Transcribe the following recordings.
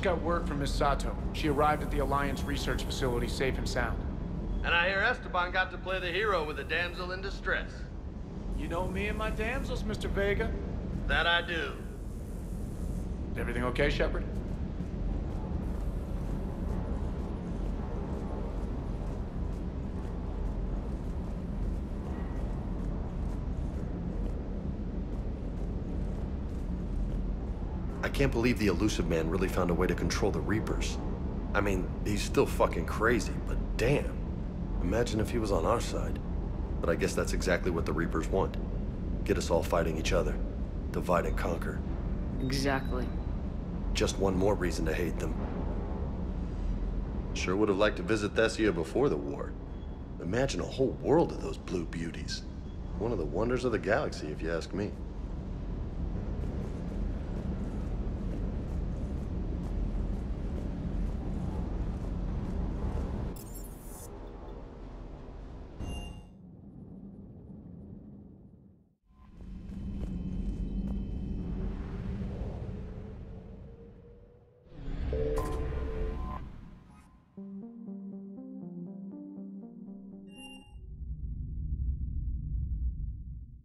just got word from Miss Sato. She arrived at the Alliance research facility safe and sound. And I hear Esteban got to play the hero with a damsel in distress. You know me and my damsels, Mr. Vega. That I do. Is everything okay, Shepard? I can't believe the Elusive Man really found a way to control the Reapers. I mean, he's still fucking crazy, but damn. Imagine if he was on our side. But I guess that's exactly what the Reapers want. Get us all fighting each other. Divide and conquer. Exactly. Just one more reason to hate them. Sure would have liked to visit Thessia before the war. Imagine a whole world of those blue beauties. One of the wonders of the galaxy, if you ask me.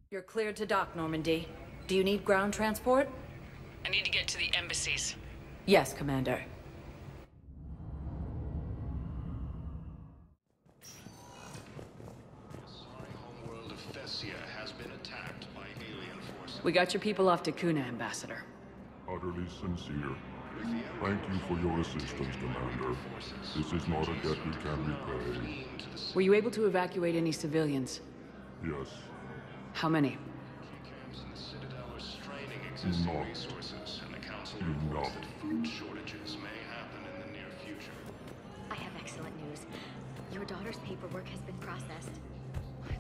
You're cleared to dock, Normandy. Do you need ground transport? I need to get to the embassies. Yes, Commander. Homeworld of Thessia has been attacked by alien forces. We got your people off to Kuna, Ambassador. Utterly sincere. Thank you for your assistance, Commander. This is not a debt we can repay. Were you able to evacuate any civilians? Yes. How many? Enough. Enough. Food shortages may happen in the near future. I have excellent news. Your daughter's paperwork has been processed. What?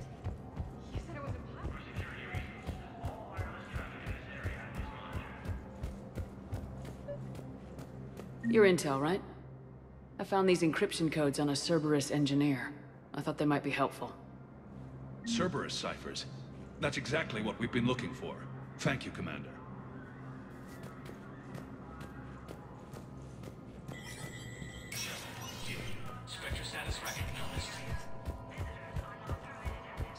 You said it was impossible. Your intel, right? I found these encryption codes on a Cerberus engineer. I thought they might be helpful. Cerberus ciphers. That's exactly what we've been looking for. Thank you, Commander. Spectre status recognized.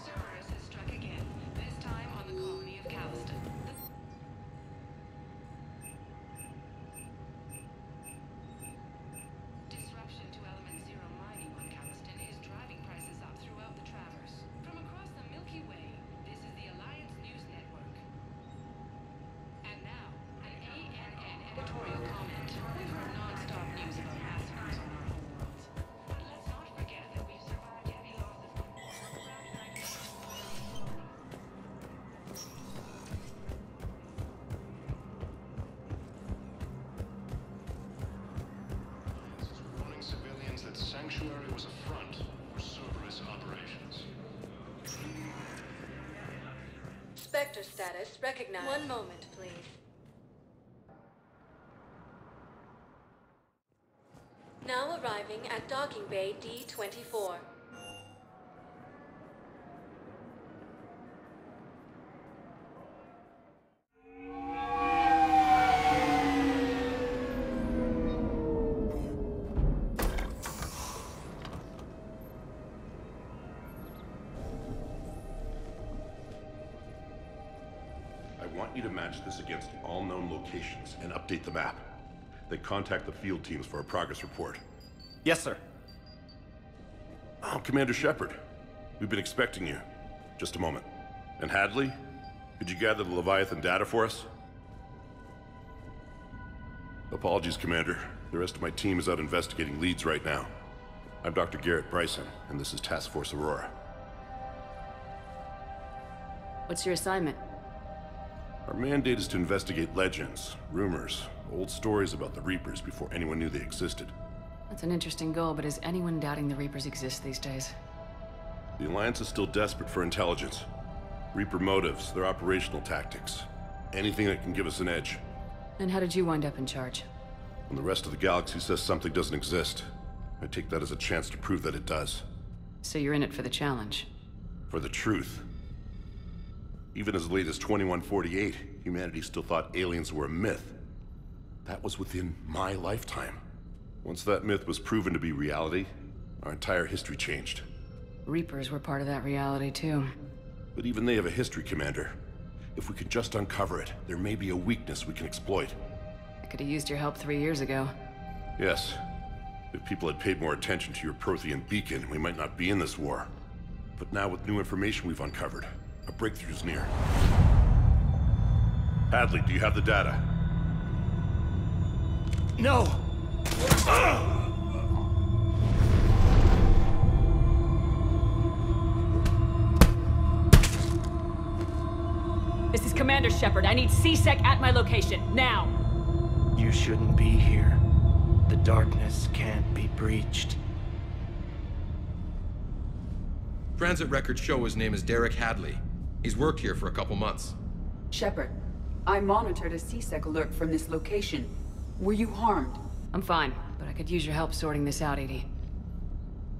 Cerberus has struck again, this time on the colony of Calliston. Disruption to Element Zero mining on Calliston is driving prices up throughout the Traverse. From across the Milky Way, this is the Alliance News Network. And now, an ANN editorial comment. We've heard non-stop news about massacres on our homeworld. But let's not forget that we've survived heavy losses. Warning civilians that Sanctuary was a front for Cerberus operations. Spectre status recognized. One moment, please. Now arriving at docking bay D-24. I want you to match this against all known locations and update the map. Then contact the field teams for a progress report. Yes, sir. Oh, Commander Shepard. We've been expecting you. Just a moment. And Hadley? Could you gather the Leviathan data for us? Apologies, Commander. The rest of my team is out investigating leads right now. I'm Dr. Garrett Bryson, and this is Task Force Aurora. What's your assignment? Our mandate is to investigate legends, rumors, old stories about the Reapers before anyone knew they existed. That's an interesting goal, but is anyone doubting the Reapers exist these days? The Alliance is still desperate for intelligence. Reaper motives, their operational tactics. Anything that can give us an edge. And how did you wind up in charge? When the rest of the galaxy says something doesn't exist, I take that as a chance to prove that it does. So you're in it for the challenge? For the truth. Even as late as 2148, humanity still thought aliens were a myth. That was within my lifetime. Once that myth was proven to be reality, our entire history changed. Reapers were part of that reality, too. But even they have a history, Commander. If we could just uncover it, there may be a weakness we can exploit. I could have used your help 3 years ago. Yes. If people had paid more attention to your Prothean beacon, we might not be in this war. But now with new information we've uncovered, a breakthrough's near. Hadley, do you have the data? No! This is Commander Shepard. I need C-Sec at my location, now! You shouldn't be here. The darkness can't be breached. Transit records show his name is Derek Hadley. He's worked here for a couple months. Shepard, I monitored a C-Sec alert from this location. Were you harmed? I'm fine, but I could use your help sorting this out, EDI.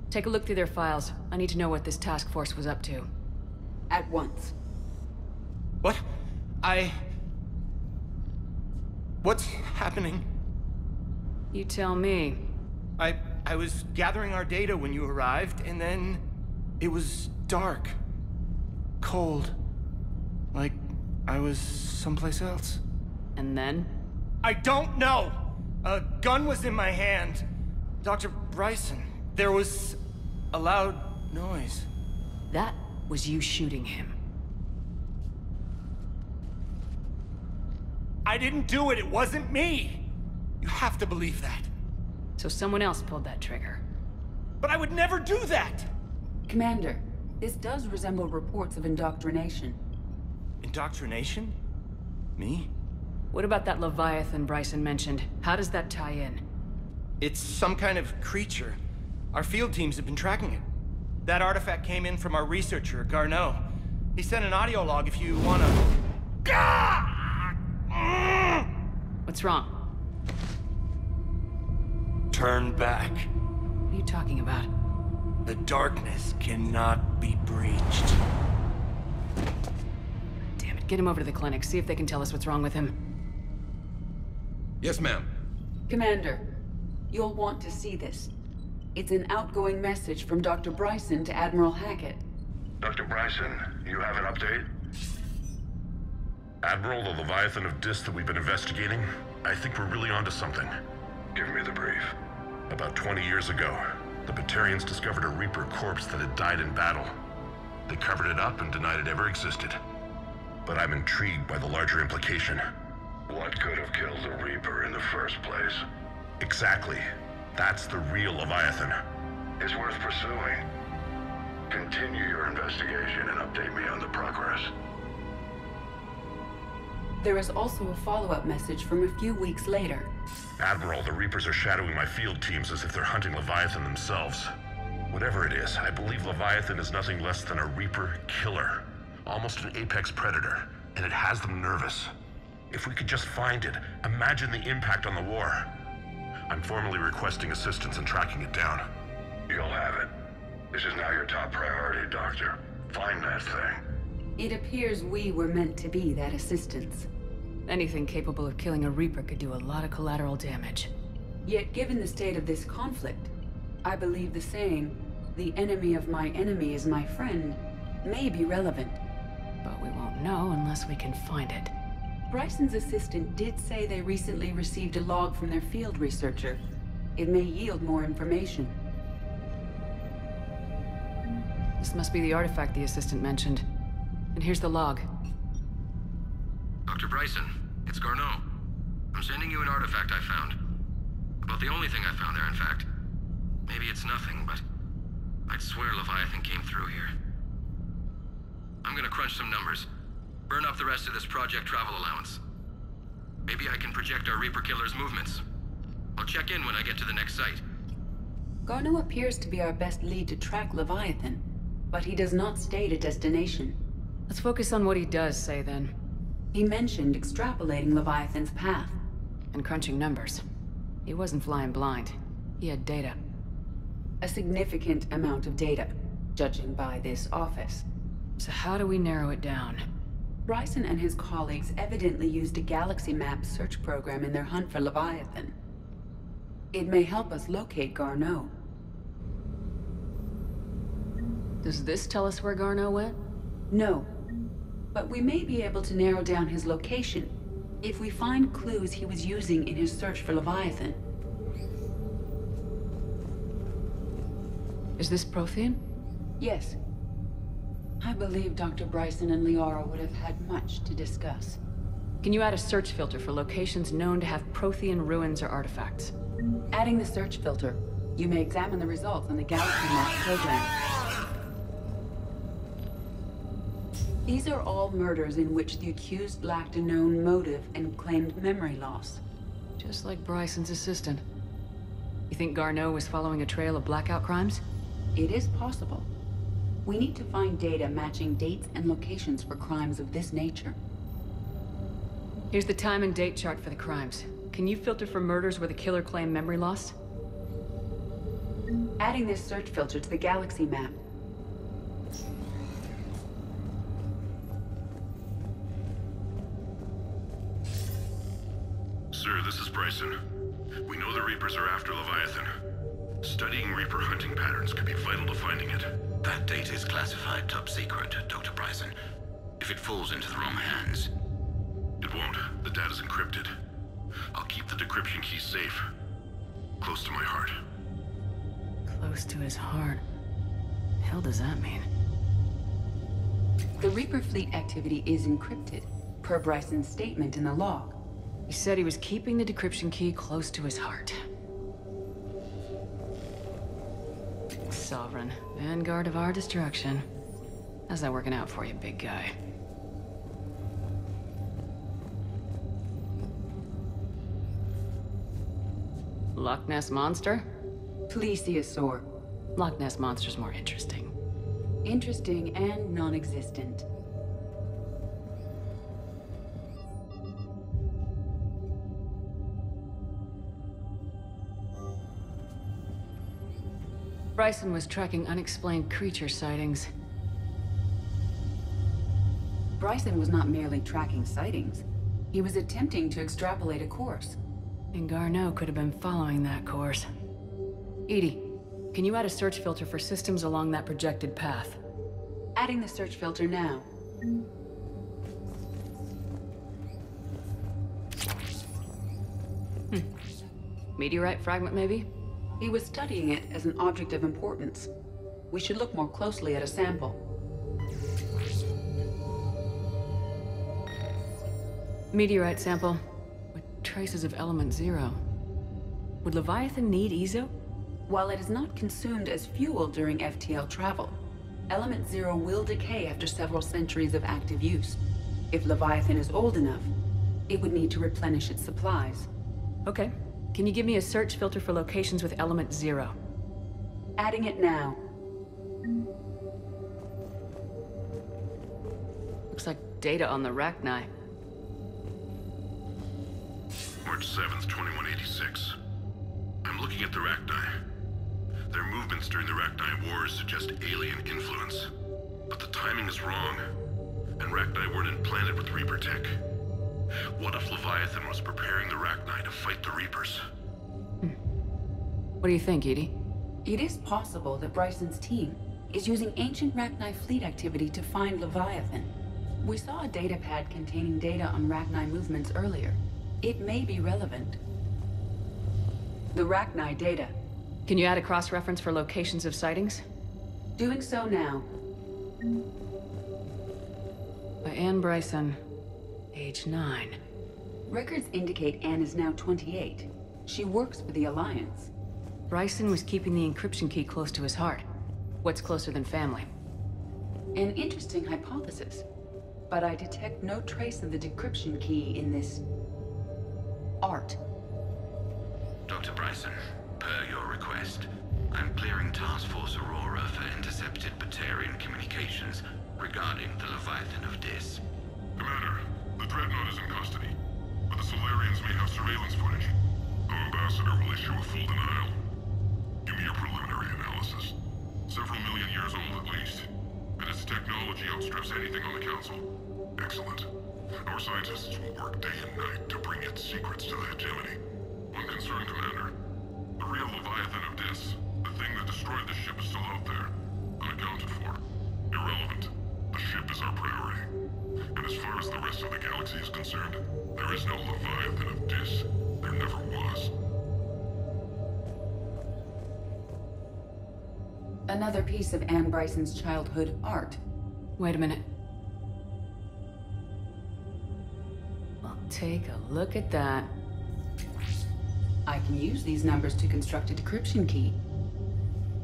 Take a look through their files. I need to know what this task force was up to. At once. What? What's happening? You tell me. I was gathering our data when you arrived, and then it was dark. Cold. Like I was someplace else. And then? I don't know! A gun was in my hand. Dr. Bryson. There was a loud noise. That was you shooting him. I didn't do it. It wasn't me. You have to believe that. So someone else pulled that trigger. But I would never do that! Commander, this does resemble reports of indoctrination. Indoctrination? Me? What about that Leviathan Bryson mentioned? How does that tie in? It's some kind of creature. Our field teams have been tracking it. That artifact came in from our researcher, Garneau. He sent an audio log if you wanna... What's wrong? Turn back. What are you talking about? The darkness cannot be breached. Damn it, get him over to the clinic. See if they can tell us what's wrong with him. Yes, ma'am. Commander, you'll want to see this. It's an outgoing message from Dr. Bryson to Admiral Hackett. Dr. Bryson, you have an update? Admiral, the Leviathan of Dis that we've been investigating, I think we're really onto something. Give me the brief. About 20 years ago, the Batarians discovered a Reaper corpse that had died in battle. They covered it up and denied it ever existed. But I'm intrigued by the larger implication. What could have killed the Reaper in the first place? Exactly. That's the real Leviathan. It's worth pursuing. Continue your investigation and update me on the progress. There is also a follow-up message from a few weeks later. Admiral, the Reapers are shadowing my field teams as if they're hunting Leviathan themselves. Whatever it is, I believe Leviathan is nothing less than a Reaper killer. Almost an apex predator, and it has them nervous. If we could just find it, imagine the impact on the war. I'm formally requesting assistance in tracking it down. You'll have it. This is now your top priority, Doctor. Find that thing. It appears we were meant to be that assistance. Anything capable of killing a Reaper could do a lot of collateral damage. Yet given the state of this conflict, I believe the saying, "The enemy of my enemy is my friend," may be relevant. But we won't know unless we can find it. Bryson's assistant did say they recently received a log from their field researcher. It may yield more information. This must be the artifact the assistant mentioned. And here's the log. Dr. Bryson, it's Garneau. I'm sending you an artifact I found. About the only thing I found there, in fact. Maybe it's nothing, but I'd swear Leviathan came through here. I'm gonna crunch some numbers. Burn up the rest of this project travel allowance. Maybe I can project our Reaper killer's movements. I'll check in when I get to the next site. Garneau appears to be our best lead to track Leviathan, but he does not state a destination. Let's focus on what he does say, then. He mentioned extrapolating Leviathan's path. And crunching numbers. He wasn't flying blind. He had data. A significant amount of data, judging by this office. So how do we narrow it down? Bryson and his colleagues evidently used a galaxy map search program in their hunt for Leviathan. It may help us locate Garneau. Does this tell us where Garneau went? No, but we may be able to narrow down his location if we find clues he was using in his search for Leviathan. Is this Prothean? Yes. I believe Dr. Bryson and Liara would have had much to discuss. Can you add a search filter for locations known to have Prothean ruins or artifacts? Adding the search filter, you may examine the results on the Galaxy Map program. These are all murders in which the accused lacked a known motive and claimed memory loss. Just like Bryson's assistant. You think Garneau was following a trail of blackout crimes? It is possible. We need to find data matching dates and locations for crimes of this nature. Here's the time and date chart for the crimes. Can you filter for murders where the killer claimed memory loss? Adding this search filter to the Galaxy Map. Sir, this is Bryson. We know the Reapers are after Leviathan. Studying Reaper hunting patterns could be vital to finding it. That data is classified top secret, Dr. Bryson. If it falls into the wrong hands... It won't. The data's encrypted. I'll keep the decryption key safe. Close to my heart. Close to his heart. The hell does that mean? The Reaper fleet activity is encrypted, per Bryson's statement in the log. He said he was keeping the decryption key close to his heart. Sovereign, vanguard of our destruction. How's that working out for you, big guy? Loch Ness Monster? Plesiosaur. Loch Ness Monster's more interesting. Interesting and non-existent. Bryson was tracking unexplained creature sightings. Bryson was not merely tracking sightings. He was attempting to extrapolate a course. And Garneau could have been following that course. Edie, can you add a search filter for systems along that projected path? Adding the search filter now. Meteorite fragment, maybe? He was studying it as an object of importance. We should look more closely at a sample. Meteorite sample with traces of element 0. Would Leviathan need EZO? While it is not consumed as fuel during FTL travel, element 0 will decay after several centuries of active use. If Leviathan is old enough, it would need to replenish its supplies. Okay. Can you give me a search filter for locations with element 0? Adding it now. Looks like data on the Rachni. March 7th, 2186. I'm looking at the Rachni. Their movements during the Rachni Wars suggest alien influence. But the timing is wrong. And Rachni weren't implanted with Reaper tech. What if Leviathan was preparing the Rachni to fight the Reapers? What do you think, Edie? It is possible that Bryson's team is using ancient Rachni fleet activity to find Leviathan. We saw a data pad containing data on Rachni movements earlier. It may be relevant. The Rachni data. Can you add a cross-reference for locations of sightings? Doing so now. By Anne Bryson. Age 9. Records indicate Anne is now 28. She works for the Alliance. Bryson was keeping the encryption key close to his heart. What's closer than family? An interesting hypothesis. But I detect no trace of the decryption key in this... art. Dr. Bryson, per your request, I'm clearing Task Force Aurora for intercepted Batarian communications regarding the Leviathan of Dis. Commander, the Dreadnought is in custody, but the Solarians may have surveillance footage. Our ambassador will issue a full denial. Give me your preliminary analysis. Several million years old at least, and its technology technology outstrips anything on the Council. Excellent. Our scientists will work day and night to bring its secrets to the hegemony. One concern, Commander. The real Leviathan of Dis, the thing that destroyed the ship, is still out there. Unaccounted for. Irrelevant. The ship is our priority. And as far as the rest of the galaxy is concerned, there is no Leviathan of Dis. There never was. Another piece of Anne Bryson's childhood art. Wait a minute. Well, take a look at that. I can use these numbers to construct a decryption key.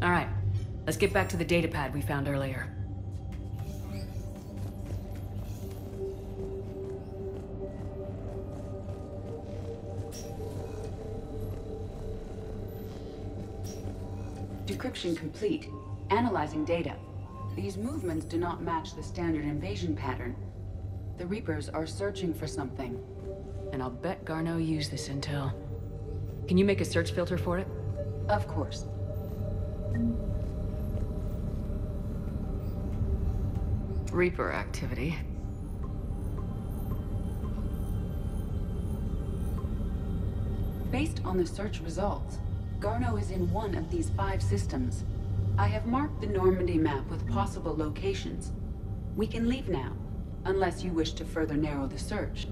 All right, let's get back to the datapad we found earlier. Decryption complete. Analyzing data. These movements do not match the standard invasion pattern. The Reapers are searching for something. And I'll bet Garneau used this intel. Can you make a search filter for it? Of course. Reaper activity. Based on the search results, Garneau is in one of these 5 systems. I have marked the Normandy map with possible locations. We can leave now, unless you wish to further narrow the search.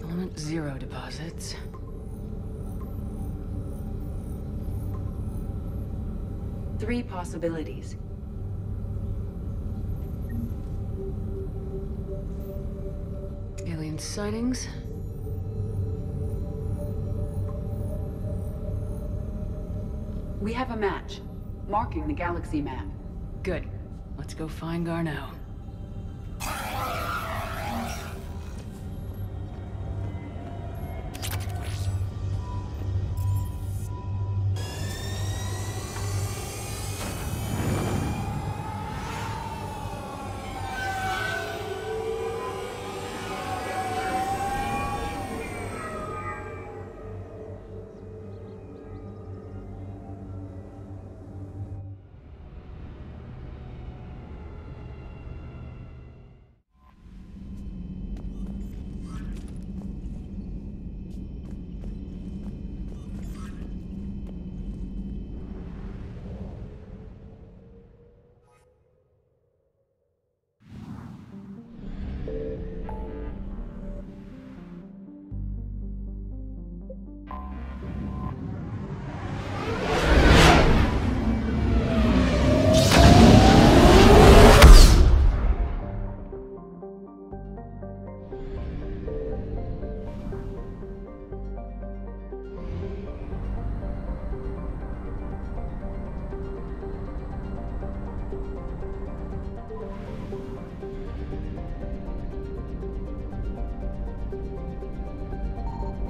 Element 0 deposits. Three possibilities. Alien sightings. We have a match, marking the galaxy map. Good. Let's go find Garneau.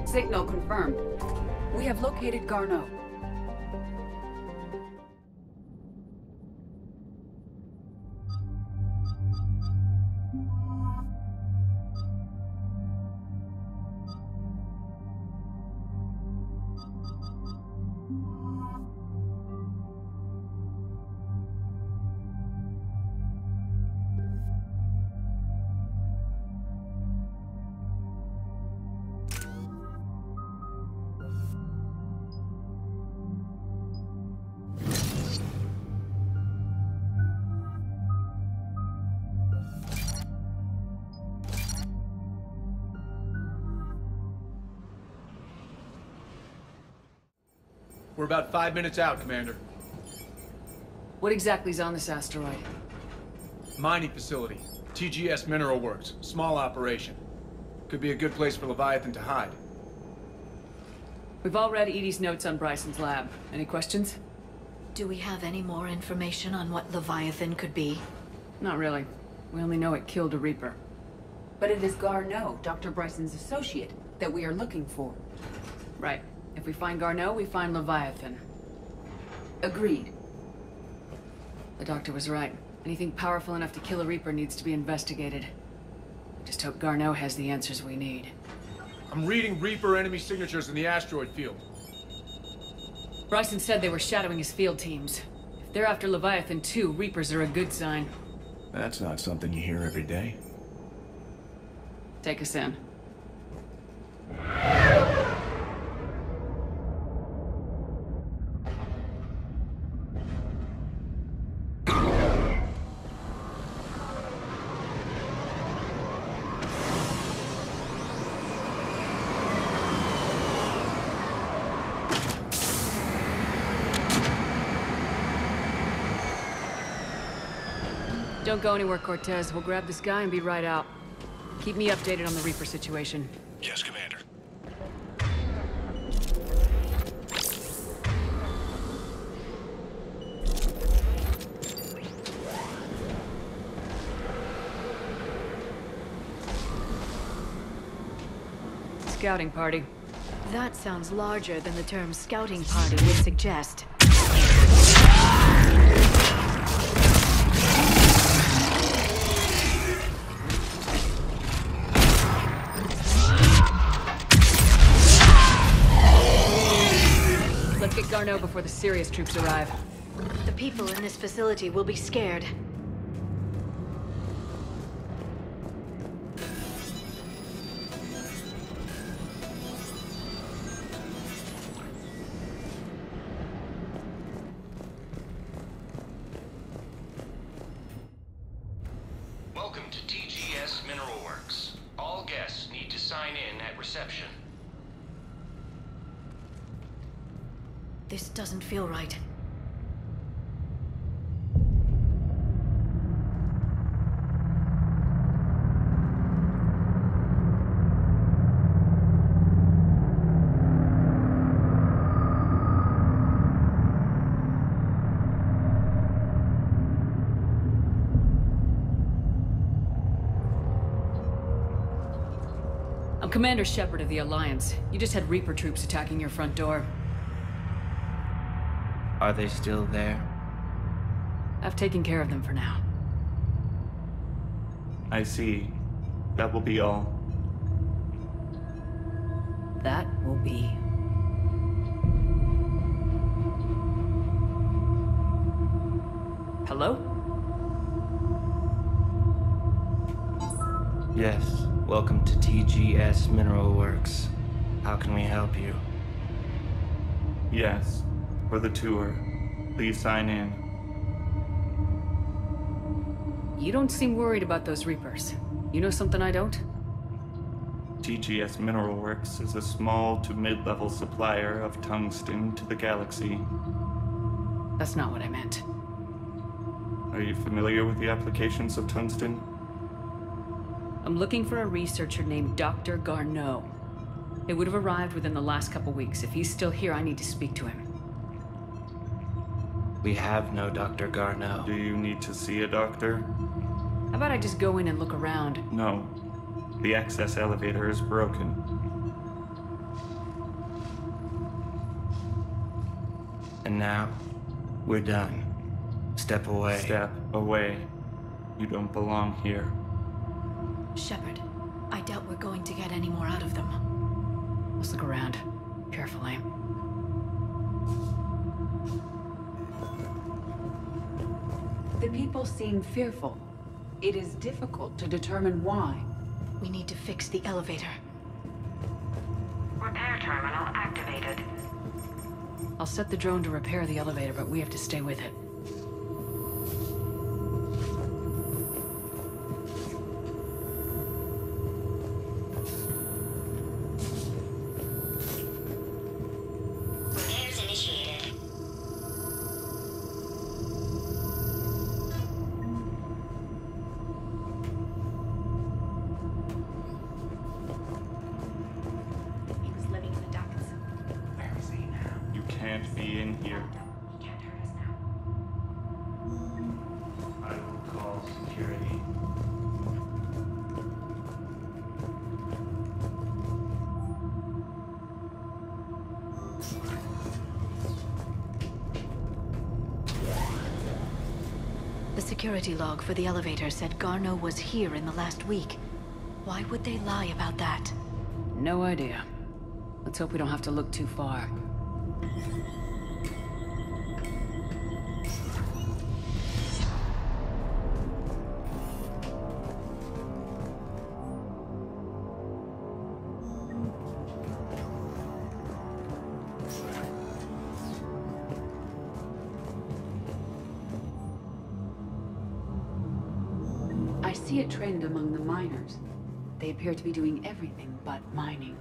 Signal confirmed. We have located Garneau. We're about 5 minutes out, Commander. What exactly is on this asteroid? Mining facility. TGS Mineral Works. Small operation. Could be a good place for Leviathan to hide. We've all read Edie's notes on Bryson's lab. Any questions? Do we have any more information on what Leviathan could be? Not really. We only know it killed a Reaper. But it is Garneau, Dr. Bryson's associate, that we are looking for. Right. If we find Garneau, we find Leviathan. Agreed. The doctor was right. Anything powerful enough to kill a Reaper needs to be investigated. Just hope Garneau has the answers we need. I'm reading Reaper enemy signatures in the asteroid field. Bryson said they were shadowing his field teams. If they're after Leviathan 2, Reapers are a good sign. That's not something you hear every day. Take us in. Don't go anywhere, Cortez. We'll grab this guy and be right out. Keep me updated on the Reaper situation. Yes, Commander. Scouting party. That sounds larger than the term scouting party would suggest. Let's get Garneau before the serious troops arrive. The people in this facility will be scared. Welcome to TGS Mineral Works. All guests need to sign in at reception. This doesn't feel right. I'm Commander Shepard of the Alliance. You just had Reaper troops attacking your front door. Are they still there? I've taken care of them for now. I see. That will be all. That will be. Hello? Yes. Welcome to TGS Mineral Works. How can we help you? Yes. For the tour. Please sign in. You don't seem worried about those Reapers. You know something I don't? TGS Mineral Works is a small to mid-level supplier of tungsten to the galaxy. That's not what I meant. Are you familiar with the applications of tungsten? I'm looking for a researcher named Dr. Garneau. It would have arrived within the last couple weeks. If he's still here, I need to speak to him. We have no Dr. Garneau. Do you need to see a doctor? How about I just go in and look around? No. The access elevator is broken. And now, we're done. Step away. Step away. You don't belong here. Shepard, I doubt we're going to get any more out of them. Let's look around. Carefully. The people seem fearful. It is difficult to determine why. We need to fix the elevator. Repair terminal activated. I'll set the drone to repair the elevator, but we have to stay with it. Repairs initiated. He was living in the ducts. Where is he now? You can't be in here. He can't hurt us now. I will call security. The security log for the elevator said Garneau was here in the last week. Why would they lie about that? No idea. Let's hope we don't have to look too far. he had trained among the miners. They appear to be doing everything but mining.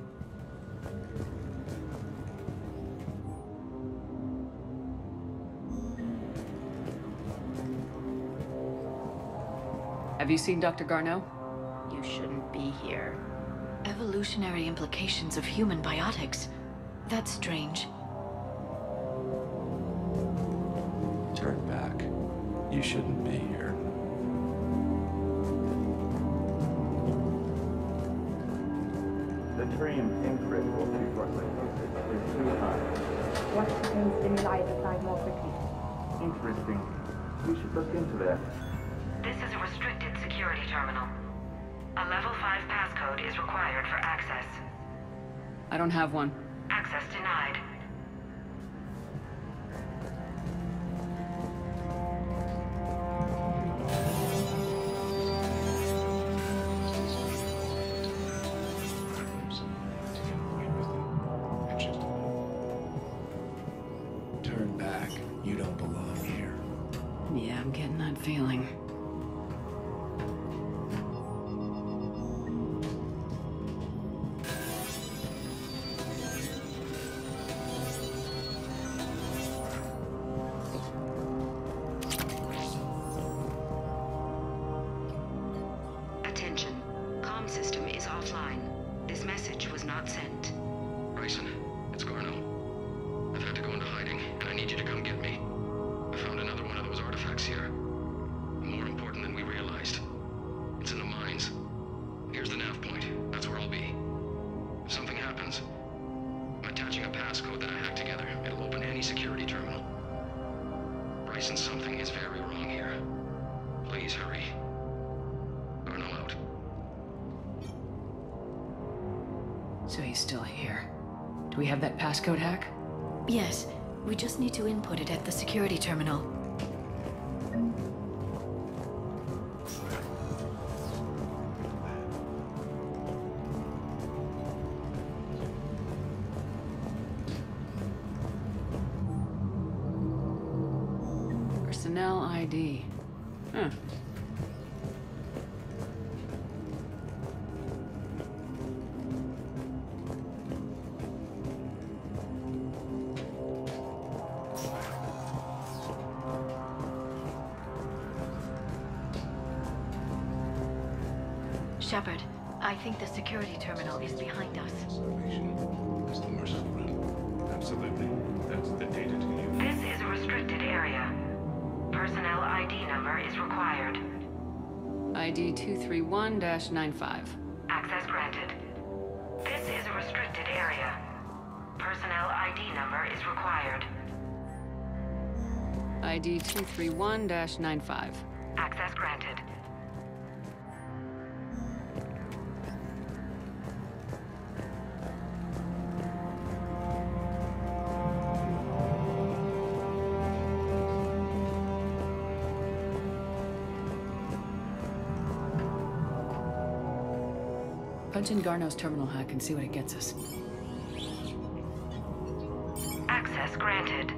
Have you seen Dr. Garneau? You shouldn't be here. Evolutionary implications of human biotics. That's strange. Turn back. You shouldn't be here. The dream incredible frequency is too high. What contains stimuli decline more quickly? Interesting. We should look into that. This is a restricted security terminal. A level 5 passcode is required for access. I don't have one. Access denied. Turn back. You don't belong here. Yeah, I'm getting that feeling. Attention. Comm system is offline. This message was not sent. Bryson, it's Garneau. I've had to go into hiding, and I need you to come get me. I found another one of those artifacts here. More important than we realized. It's in the mines. Here's the nav point. That's where I'll be. If something happens, I'm attaching a passcode that I hacked together. It'll open any security terminal. Bryson, something is very wrong here. Please hurry. Garneau out. So he's still here. Do we have that passcode hack? Yes, we just need to input it at the security terminal. Personnel ID. Huh. Shepard, I think the security terminal is behind us. That's the merciful route. Absolutely. That's the data to you. This is a restricted area. Personnel ID number is required. ID 231-95. Access granted. This is a restricted area. Personnel ID number is required. ID 231-95. Access granted. Punch in Garneau's terminal hack and see what it gets us. Access granted.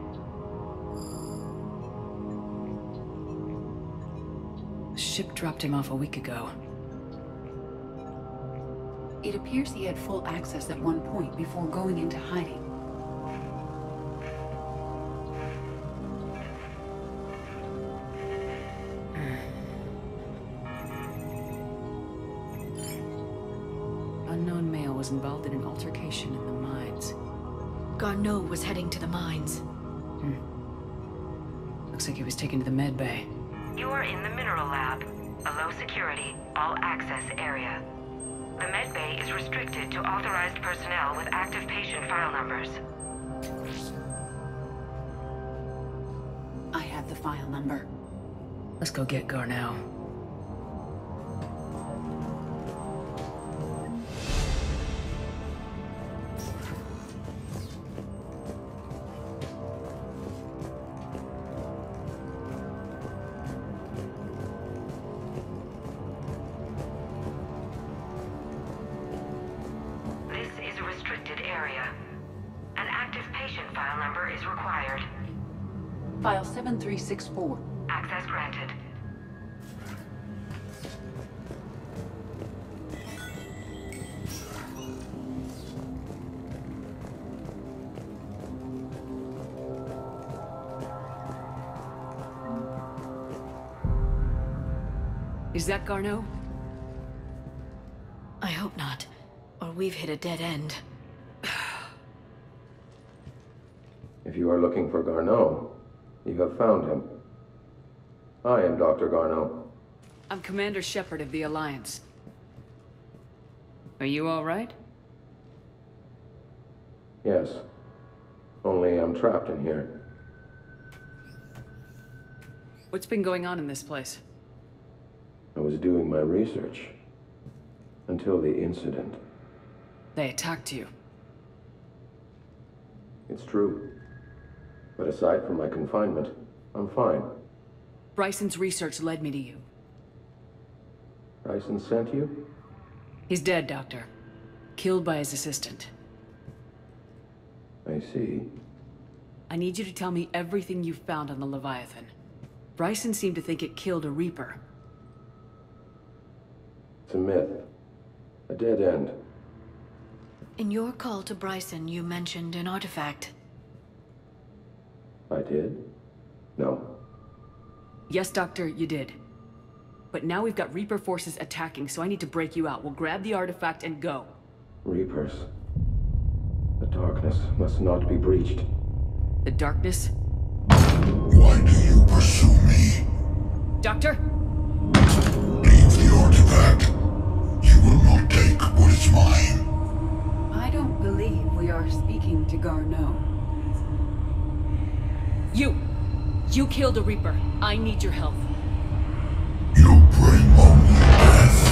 The ship dropped him off a week ago. It appears he had full access at one point before going into hiding. Unknown male was involved in an altercation in the mines. Garneau was heading to the mines. Looks like he was taken to the med bay. You are in the mineral lab, a low security, all access area. The med bay is restricted to authorized personnel with active patient file numbers. I have the file number. Let's go get Garneau. File 7364. Access granted. Is that Garneau? I hope not. Or we've hit a dead end. If you are looking for Garneau, you have found him. I am Dr. Garneau. I'm Commander Shepard of the Alliance. Are you all right? Yes. Only I'm trapped in here. What's been going on in this place? I was doing my research. Until the incident. They attacked you. It's true. But aside from my confinement, I'm fine. Bryson's research led me to you. Bryson sent you? He's dead, Doctor. Killed by his assistant. I see. I need you to tell me everything you found on the Leviathan. Bryson seemed to think it killed a Reaper. It's a myth. A dead end. In your call to Bryson, you mentioned an artifact. I did? No. Yes, Doctor, you did. But now we've got Reaper forces attacking, so I need to break you out. We'll grab the artifact and go. Reapers. The darkness must not be breached. The darkness? Why do you pursue me? Doctor? Leave the artifact. You will not take what is mine. I don't believe we are speaking to Garneau. You killed a Reaper. I need your help. You bring only death.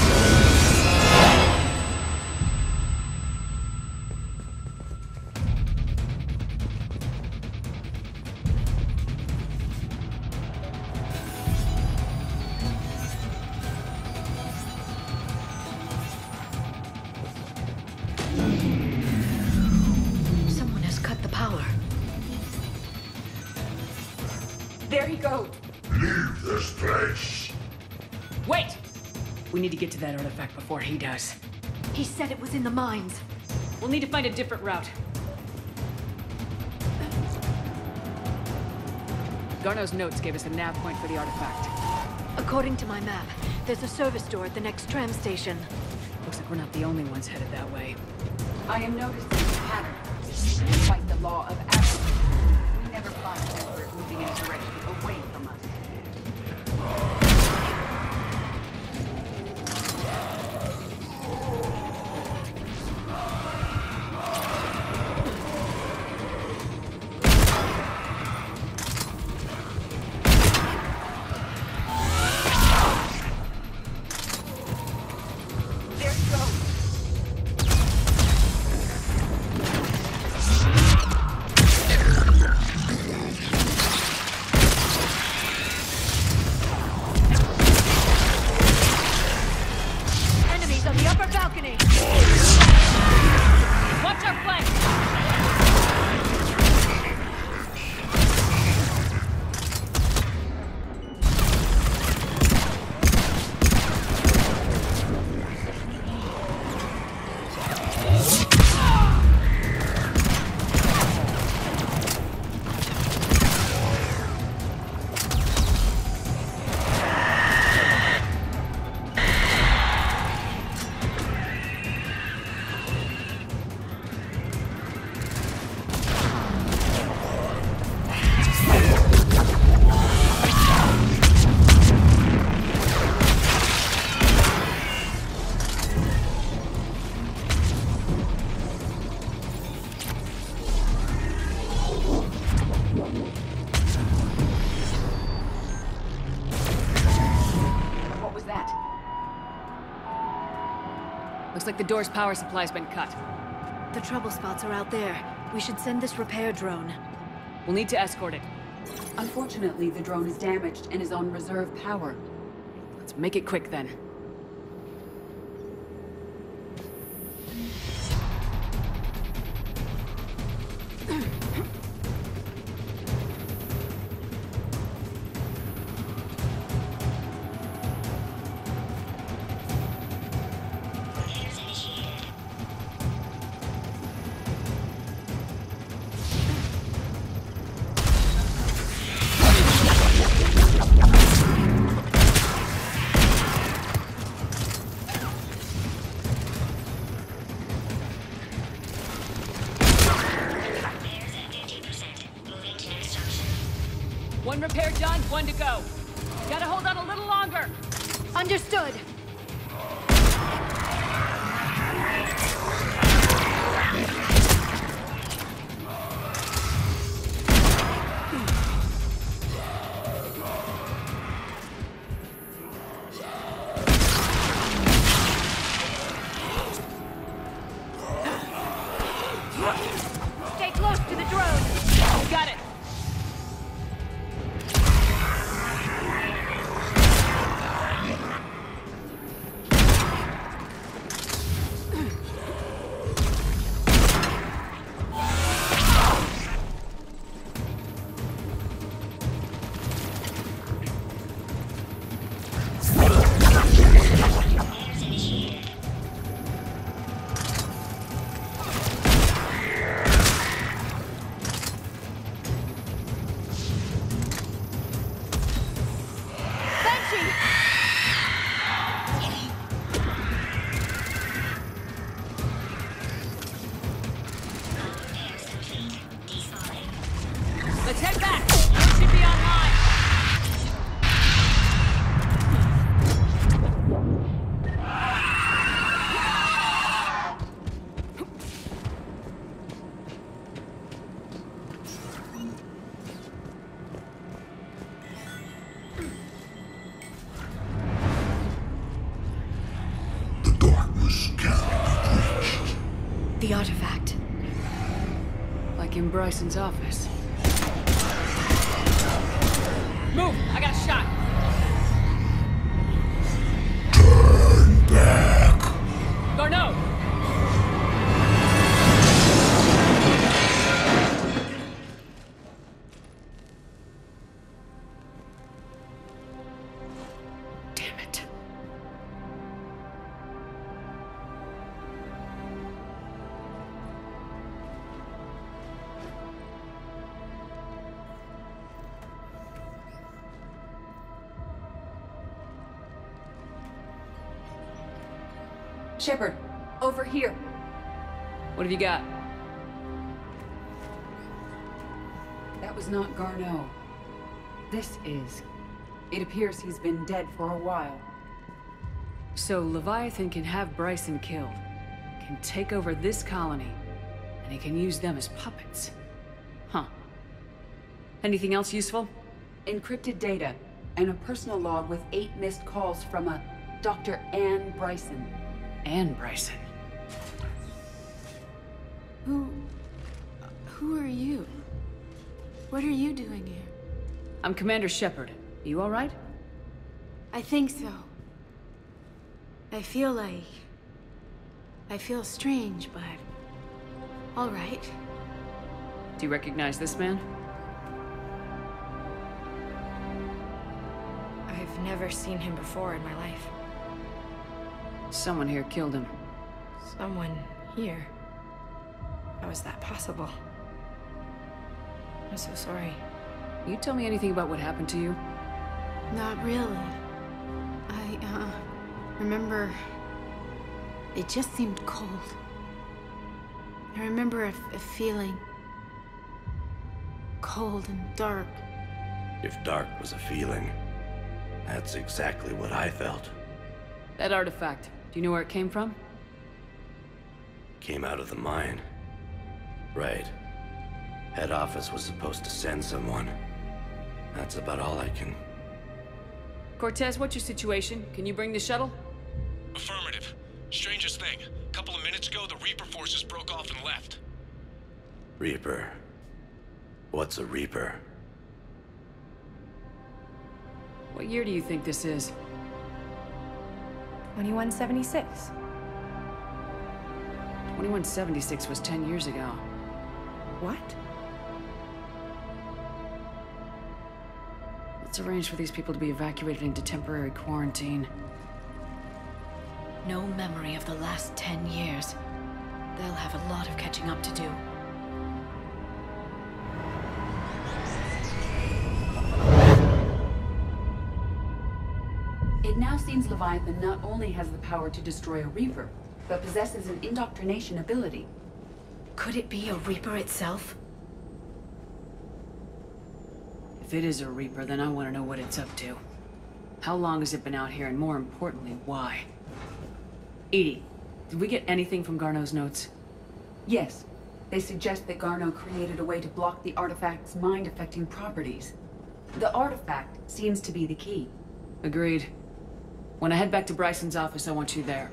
Someone has cut the power. There he goes. Leave this place. Wait! We need to get to that artifact before he does. He said it was in the mines. We'll need to find a different route. Garneau's notes gave us a nav point for the artifact. According to my map, there's a service door at the next tram station. Looks like we're not the only ones headed that way. I am noticing a pattern. Despite the law of averages, we never find an effort moving in a direction away from us. Looks like the door's power supply's been cut. The trouble spots are out there. We should send this repair drone. We'll need to escort it. Unfortunately, the drone is damaged and is on reserve power. Let's make it quick then. One repair done, one to go. Gotta hold on a little longer. Understood. Stay close to the drone. Got it. Let's head back. It should be online. The darkness can't be breached. The artifact. Like in Bryson's office. Move! I got a shot! Turn back. Garneau! Damn it. Shepard, over here. What have you got? That was not Garneau. This is. It appears he's been dead for a while. So Leviathan can have Bryson killed, can take over this colony, and he can use them as puppets. Huh. Anything else useful? Encrypted data, and a personal log with 8 missed calls from a Dr. Ann Bryson. Ann Bryson. Who are you? What are you doing here? I'm Commander Shepard. You all right? I think so. I feel strange, but all right. Do you recognize this man? I've never seen him before in my life. Someone here killed him. Someone here? How is that possible? I'm so sorry. You tell me anything about what happened to you? Not really. I remember... It just seemed cold. I remember a feeling... cold and dark. If dark was a feeling, that's exactly what I felt. That artifact, do you know where it came from? Came out of the mine. Right. Head office was supposed to send someone. That's about all I can... Cortez, what's your situation? Can you bring the shuttle? Affirmative. Strangest thing. A couple of minutes ago, the Reaper forces broke off and left. Reaper. What's a Reaper? What year do you think this is? 2176. 2176 was 10 years ago. What? Let's arrange for these people to be evacuated into temporary quarantine. No memory of the last 10 years. They'll have a lot of catching up to do. It now seems Leviathan not only has the power to destroy a Reaper, but possesses an indoctrination ability. Could it be a Reaper itself? If If it is a Reaper, then I want to know what it's up to. How long has it been out here, and more importantly, why? Edie, did we get anything from Garneau's notes? Yes. They suggest that Garneau created a way to block the artifact's mind-affecting properties. The artifact seems to be the key. Agreed. When I head back to Bryson's office, I want you there.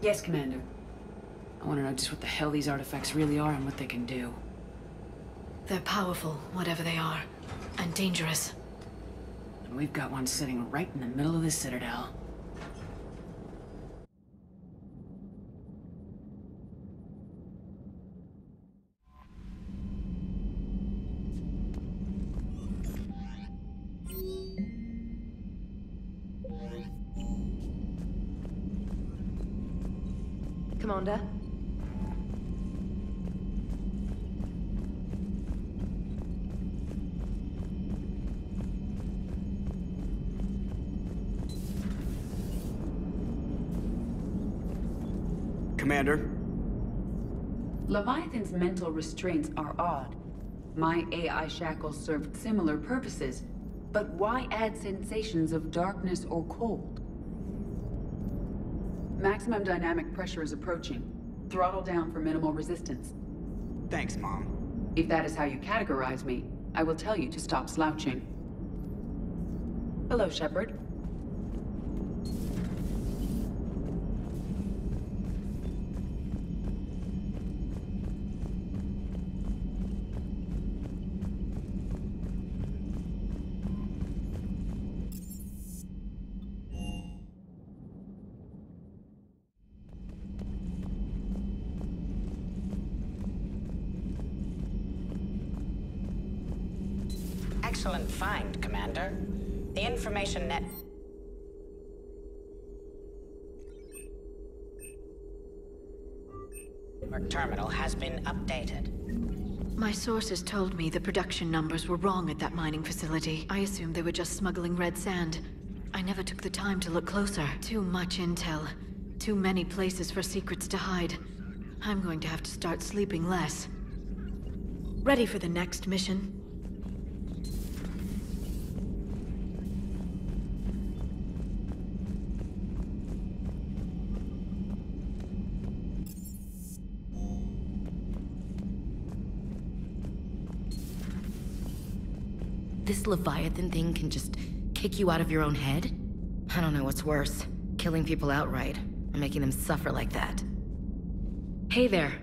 Yes, Commander. I want to know just what the hell these artifacts really are and what they can do. They're powerful, whatever they are. And dangerous. And we've got one sitting right in the middle of the Citadel. Commander? Commander? Leviathan's mental restraints are odd. My AI shackles served similar purposes, but why add sensations of darkness or cold? Maximum dynamic pressure is approaching. Throttle down for minimal resistance. Thanks, Mom. If that is how you categorize me, I will tell you to stop slouching. Hello, Shepard. Excellent find, Commander. The information net... terminal has been updated. My sources told me the production numbers were wrong at that mining facility. I assumed they were just smuggling red sand. I never took the time to look closer. Too much intel. Too many places for secrets to hide. I'm going to have to start sleeping less. Ready for the next mission? This Leviathan thing can just kick you out of your own head? I don't know what's worse, killing people outright, or making them suffer like that. Hey there.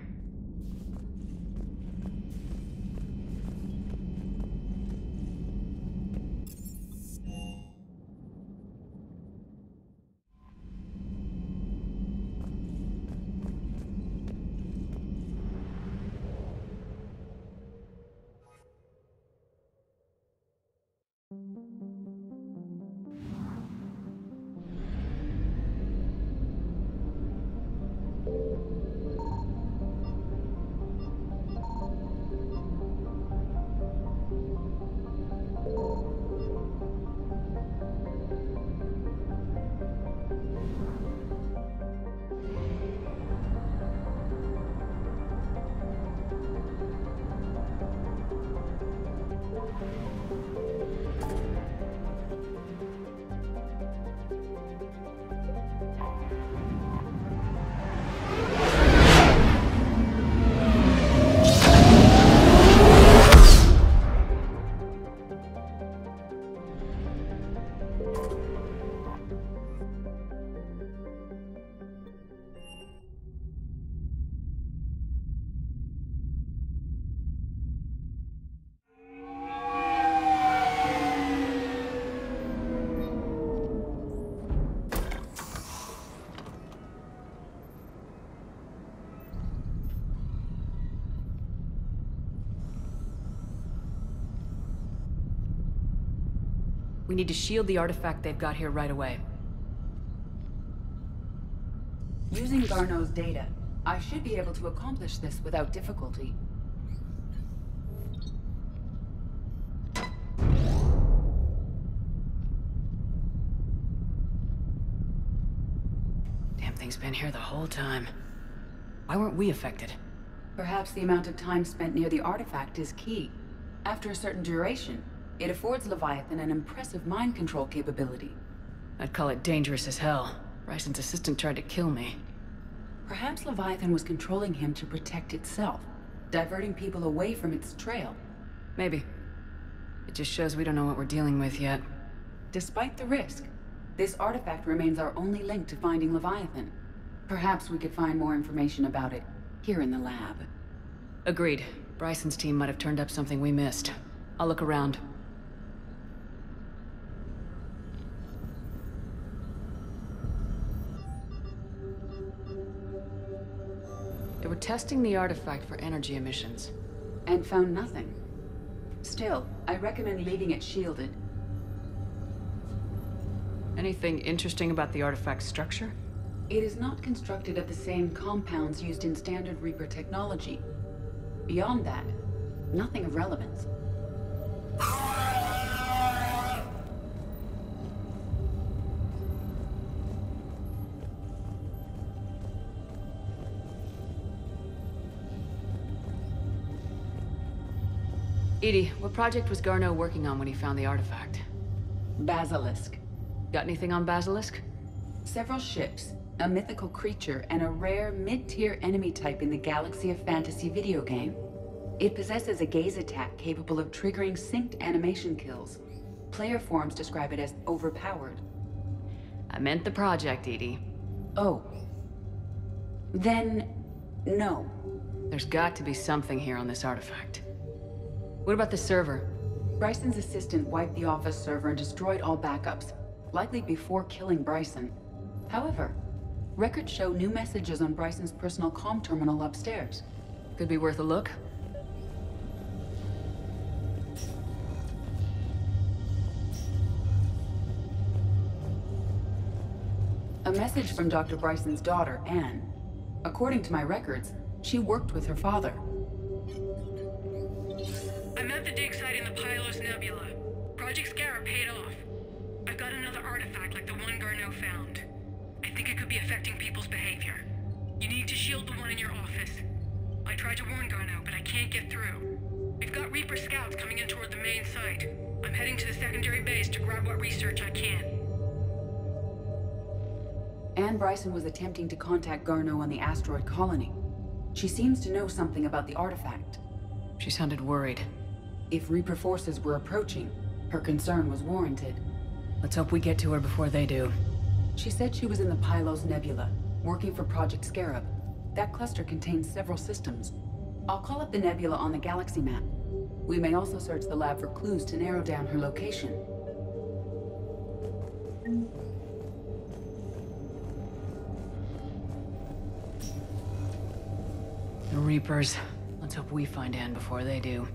We need to shield the artifact they've got here right away. Using Garneau's data, I should be able to accomplish this without difficulty. Damn thing's been here the whole time. Why weren't we affected? Perhaps the amount of time spent near the artifact is key. After a certain duration, It affords Leviathan an impressive mind control capability. I'd call it dangerous as hell. Bryson's assistant tried to kill me. Perhaps Leviathan was controlling him to protect itself, diverting people away from its trail. Maybe. It just shows we don't know what we're dealing with yet. Despite the risk, this artifact remains our only link to finding Leviathan. Perhaps we could find more information about it here in the lab. Agreed. Bryson's team might have turned up something we missed. I'll look around. They were testing the artifact for energy emissions. And found nothing. Still, I recommend leaving it shielded. Anything interesting about the artifact's structure? It is not constructed of the same compounds used in standard Reaper technology. Beyond that, nothing of relevance. Edie, what project was Garneau working on when he found the artifact? Basilisk. Got anything on Basilisk? Several ships, a mythical creature, and a rare mid-tier enemy type in the Galaxy of Fantasy video game. It possesses a gaze attack capable of triggering synced animation kills. Player forums describe it as overpowered. I meant the project, Edie. Oh. Then, no. There's got to be something here on this artifact. What about the server? Bryson's assistant wiped the office server and destroyed all backups, likely before killing Bryson. However, records show new messages on Bryson's personal comm terminal upstairs. Could be worth a look. A message from Dr. Bryson's daughter, Anne. According to my records, she worked with her father. I'm at the dig site in the Pylos Nebula. Project Scarab paid off. I've got another artifact like the one Garneau found. I think it could be affecting people's behavior. You need to shield the one in your office. I tried to warn Garneau, but I can't get through. We've got Reaper scouts coming in toward the main site. I'm heading to the secondary base to grab what research I can. Anne Bryson was attempting to contact Garneau on the asteroid colony. She seems to know something about the artifact. She sounded worried. If Reaper forces were approaching, her concern was warranted. Let's hope we get to her before they do. She said she was in the Pylos Nebula, working for Project Scarab. That cluster contains several systems. I'll call up the nebula on the galaxy map. We may also search the lab for clues to narrow down her location. The Reapers. Let's hope we find Anne before they do.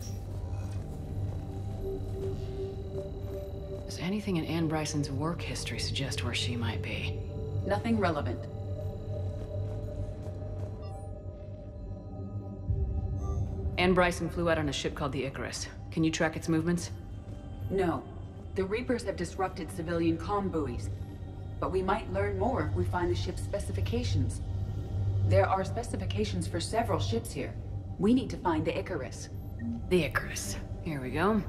Does anything in Anne Bryson's work history suggest where she might be? Nothing relevant. Anne Bryson flew out on a ship called the Icarus. Can you track its movements? No. The Reapers have disrupted civilian comm buoys. But we might learn more if we find the ship's specifications. There are specifications for several ships here. We need to find the Icarus. The Icarus. Here we go.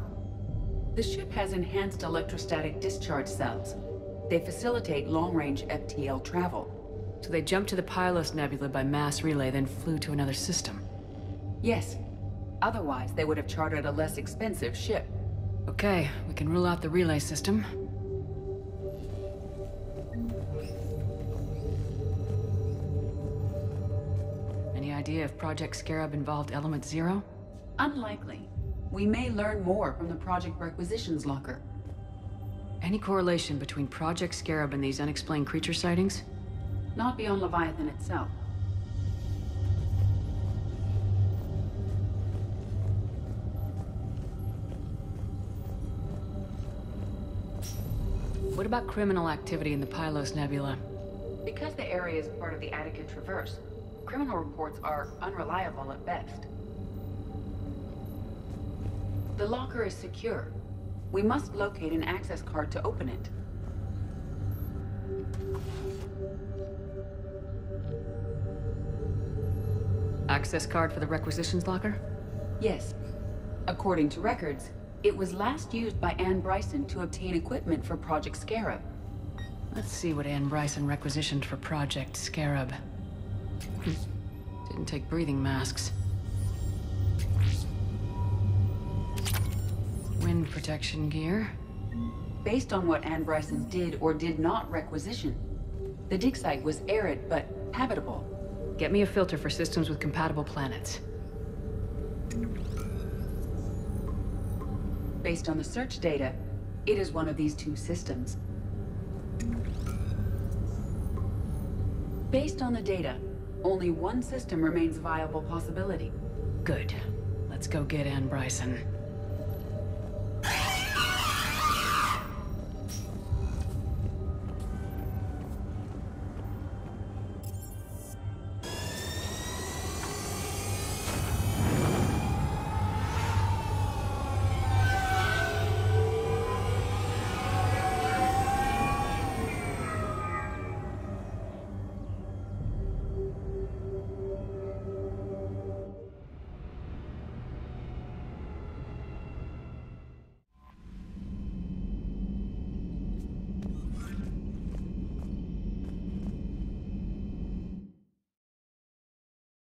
The ship has enhanced electrostatic discharge cells. They facilitate long-range FTL travel. So they jumped to the Pylos Nebula by mass relay, then flew to another system? Yes. Otherwise, they would have chartered a less expensive ship. Okay, we can rule out the relay system. Any idea if Project Scarab involved Element Zero? Unlikely. We may learn more from the Project Requisitions Locker. Any correlation between Project Scarab and these unexplained creature sightings? Not beyond Leviathan itself. What about criminal activity in the Pylos Nebula? Because the area is part of the Attica Traverse, criminal reports are unreliable at best. The locker is secure. We must locate an access card to open it. Access card for the requisitions locker? Yes. According to records, It was last used by Anne Bryson to obtain equipment for Project Scarab. Let's see what Anne Bryson requisitioned for Project Scarab. Didn't take breathing masks. Wind protection gear. Based on what Anne Bryson did or did not requisition, the dig site was arid but habitable. Get me a filter for systems with compatible planets. Based on the search data, it is one of these two systems. Based on the data, only one system remains a viable possibility. Good. Let's go get Anne Bryson.